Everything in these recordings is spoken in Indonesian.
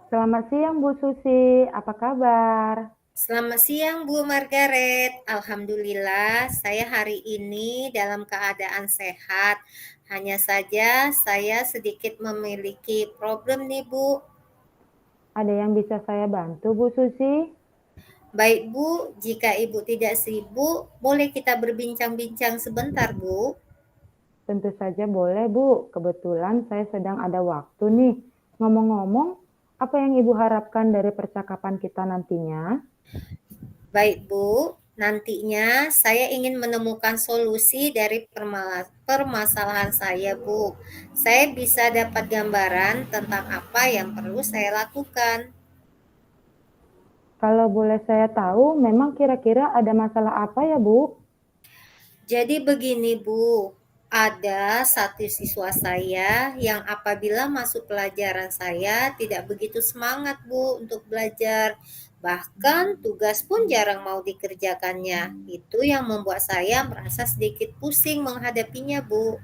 Selamat siang Bu Susi, apa kabar? Selamat siang Bu Margaret. Alhamdulillah saya hari ini dalam keadaan sehat. Hanya saja saya sedikit memiliki problem nih Bu. Ada yang bisa saya bantu Bu Susi? Baik Bu, jika Ibu tidak sibuk, boleh kita berbincang-bincang sebentar Bu? Tentu saja boleh Bu, kebetulan saya sedang ada waktu nih. Ngomong-ngomong, apa yang Ibu harapkan dari percakapan kita nantinya? Baik Bu, nantinya saya ingin menemukan solusi dari permasalahan saya Bu. Saya bisa dapat gambaran tentang apa yang perlu saya lakukan. Kalau boleh saya tahu, memang kira-kira ada masalah apa ya Bu? Jadi begini Bu, ada satu siswa saya yang apabila masuk pelajaran saya tidak begitu semangat Bu untuk belajar. Bahkan tugas pun jarang mau dikerjakannya. Itu yang membuat saya merasa sedikit pusing menghadapinya Bu.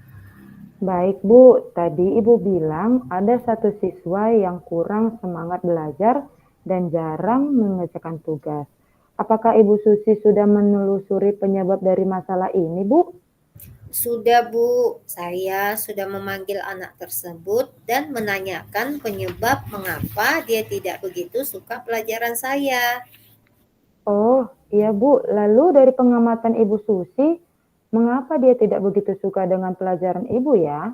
Baik Bu, tadi Ibu bilang ada satu siswa yang kurang semangat belajar dan jarang mengerjakan tugas. Apakah Ibu Susi sudah menelusuri penyebab dari masalah ini, Bu? Sudah Bu, saya sudah memanggil anak tersebut dan menanyakan penyebab mengapa dia tidak begitu suka pelajaran saya. Oh, iya Bu. Lalu dari pengamatan Ibu Susi, mengapa dia tidak begitu suka dengan pelajaran Ibu ya?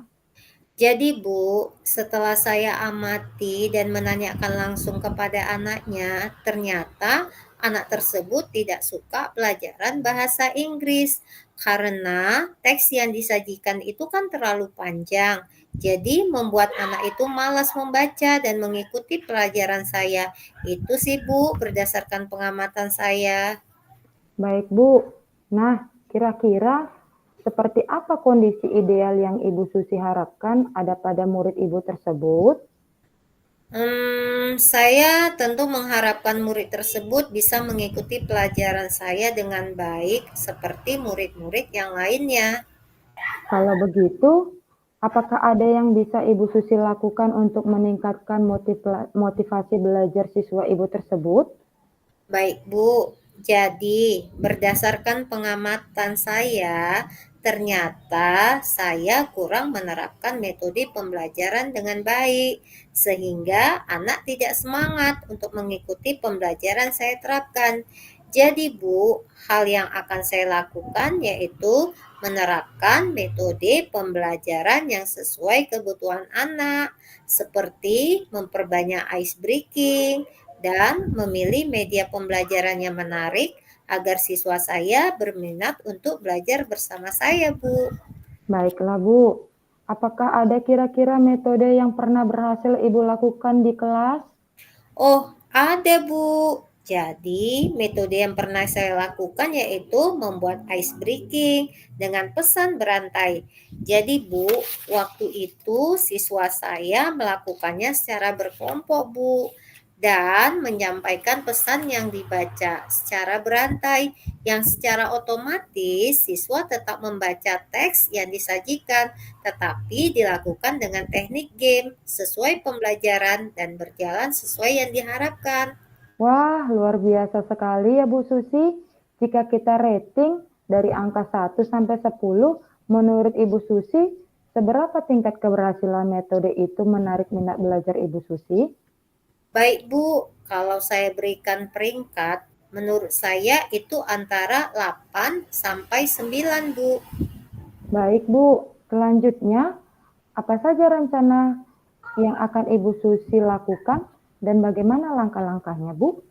Jadi Bu, setelah saya amati dan menanyakan langsung kepada anaknya, ternyata anak tersebut tidak suka pelajaran bahasa Inggris karena teks yang disajikan itu kan terlalu panjang. Jadi membuat anak itu malas membaca dan mengikuti pelajaran saya. Itu sih Bu, berdasarkan pengamatan saya. Baik Bu. Nah, kira-kira seperti apa kondisi ideal yang Ibu Susi harapkan ada pada murid Ibu tersebut? Saya tentu mengharapkan murid tersebut bisa mengikuti pelajaran saya dengan baik seperti murid-murid yang lainnya. Kalau begitu, apakah ada yang bisa Ibu Susi lakukan untuk meningkatkan motivasi belajar siswa Ibu tersebut? Baik, Bu. Jadi, berdasarkan pengamatan saya, ternyata saya kurang menerapkan metode pembelajaran dengan baik, sehingga anak tidak semangat untuk mengikuti pembelajaran saya terapkan. Jadi, Bu, hal yang akan saya lakukan yaitu menerapkan metode pembelajaran yang sesuai kebutuhan anak, seperti memperbanyak ice breaking, dan memilih media pembelajaran yang menarik agar siswa saya berminat untuk belajar bersama saya, Bu. Baiklah Bu. Apakah ada kira-kira metode yang pernah berhasil Ibu lakukan di kelas? Oh, ada, Bu. Jadi, metode yang pernah saya lakukan yaitu membuat ice breaking dengan pesan berantai. Jadi, Bu, waktu itu siswa saya melakukannya secara berkelompok, Bu, dan menyampaikan pesan yang dibaca secara berantai, yang secara otomatis siswa tetap membaca teks yang disajikan, tetapi dilakukan dengan teknik game sesuai pembelajaran dan berjalan sesuai yang diharapkan. Wah, luar biasa sekali ya Bu Susi. Jika kita rating dari angka 1 sampai 10, menurut Ibu Susi, seberapa tingkat keberhasilan metode itu menarik minat belajar Ibu Susi? Baik Bu, kalau saya berikan peringkat, menurut saya itu antara 8 sampai 9 Bu. Baik Bu, selanjutnya apa saja rencana yang akan Ibu Susi lakukan dan bagaimana langkah-langkahnya Bu?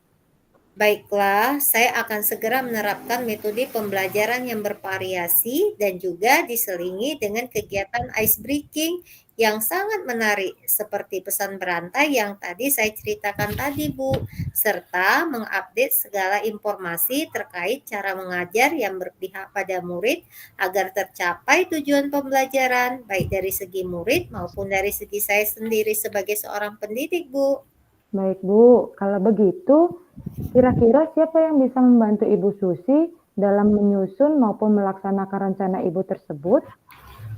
Baiklah, saya akan segera menerapkan metode pembelajaran yang bervariasi dan juga diselingi dengan kegiatan ice breaking yang sangat menarik seperti pesan berantai yang tadi saya ceritakan tadi, Bu, serta mengupdate segala informasi terkait cara mengajar yang berpihak pada murid agar tercapai tujuan pembelajaran baik dari segi murid maupun dari segi saya sendiri sebagai seorang pendidik, Bu. Baik Bu, kalau begitu kira-kira siapa yang bisa membantu Ibu Susi dalam menyusun maupun melaksanakan rencana Ibu tersebut?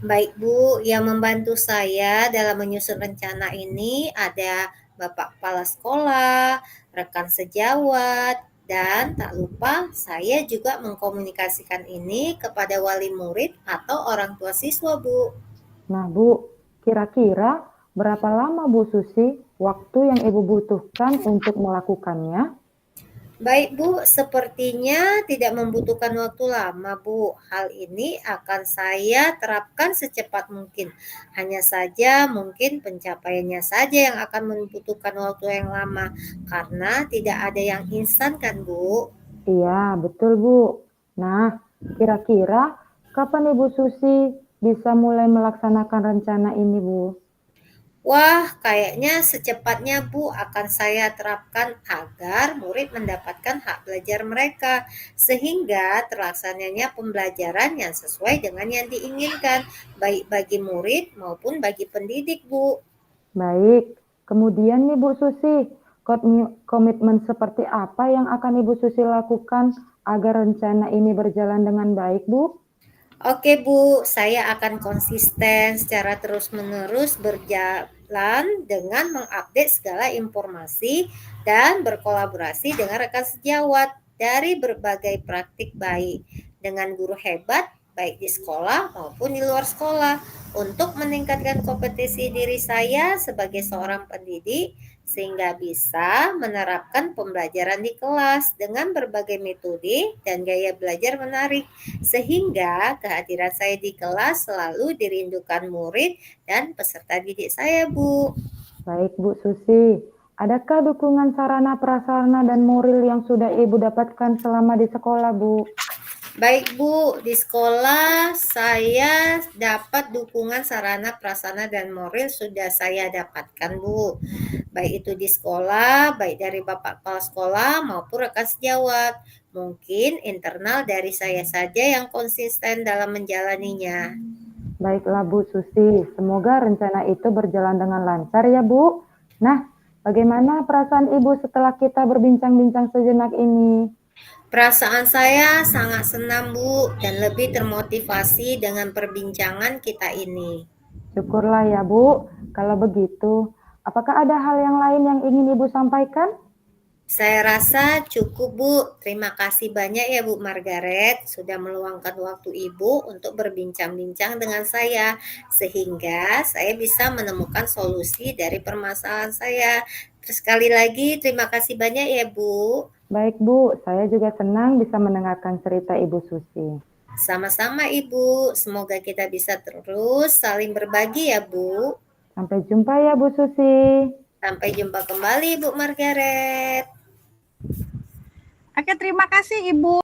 Baik Bu, yang membantu saya dalam menyusun rencana ini ada Bapak Kepala Sekolah, rekan sejawat, dan tak lupa saya juga mengkomunikasikan ini kepada wali murid atau orang tua siswa, Bu. Nah, Bu, kira-kira berapa lama Bu Susi waktu yang Ibu butuhkan untuk melakukannya? Baik Bu, sepertinya tidak membutuhkan waktu lama Bu. Hal ini akan saya terapkan secepat mungkin. Hanya saja mungkin pencapaiannya saja yang akan membutuhkan waktu yang lama, karena tidak ada yang instan kan Bu. Iya, betul Bu. Nah, kira-kira kapan Ibu Susi bisa mulai melaksanakan rencana ini Bu? Wah, kayaknya secepatnya Bu akan saya terapkan agar murid mendapatkan hak belajar mereka, sehingga terlaksananya pembelajaran yang sesuai dengan yang diinginkan, baik bagi murid maupun bagi pendidik, Bu. Baik, kemudian nih Bu Susi, komitmen seperti apa yang akan Ibu Susi lakukan agar rencana ini berjalan dengan baik Bu? Oke Bu, saya akan konsisten secara terus-menerus berjalan dengan mengupdate segala informasi dan berkolaborasi dengan rekan sejawat dari berbagai praktik baik dengan guru hebat baik di sekolah maupun di luar sekolah untuk meningkatkan kompetensi diri saya sebagai seorang pendidik sehingga bisa menerapkan pembelajaran di kelas dengan berbagai metode dan gaya belajar menarik sehingga kehadiran saya di kelas selalu dirindukan murid dan peserta didik saya, Bu. Baik Bu Susi, adakah dukungan sarana prasarana dan moral yang sudah Ibu dapatkan selama di sekolah Bu? Baik Bu, di sekolah saya dapat dukungan sarana prasarana dan moral sudah saya dapatkan Bu. Baik itu di sekolah, baik dari Bapak Kepala Sekolah maupun rekan sejawat. Mungkin internal dari saya saja yang konsisten dalam menjalaninya. Baiklah Bu Susi, semoga rencana itu berjalan dengan lancar ya Bu. Nah, bagaimana perasaan Ibu setelah kita berbincang-bincang sejenak ini? Perasaan saya sangat senang, Bu, dan lebih termotivasi dengan perbincangan kita ini. Syukurlah ya Bu, kalau begitu. Apakah ada hal yang lain yang ingin Ibu sampaikan? Saya rasa cukup, Bu. Terima kasih banyak ya, Bu Margaret, sudah meluangkan waktu Ibu untuk berbincang-bincang dengan saya, sehingga saya bisa menemukan solusi dari permasalahan saya. Sekali lagi, terima kasih banyak ya, Bu. Baik Bu, saya juga senang bisa mendengarkan cerita Ibu Susi. Sama-sama, Ibu. Semoga kita bisa terus saling berbagi ya, Bu. Sampai jumpa ya Bu Susi. Sampai jumpa kembali, Bu Margaret. Oke, terima kasih Ibu.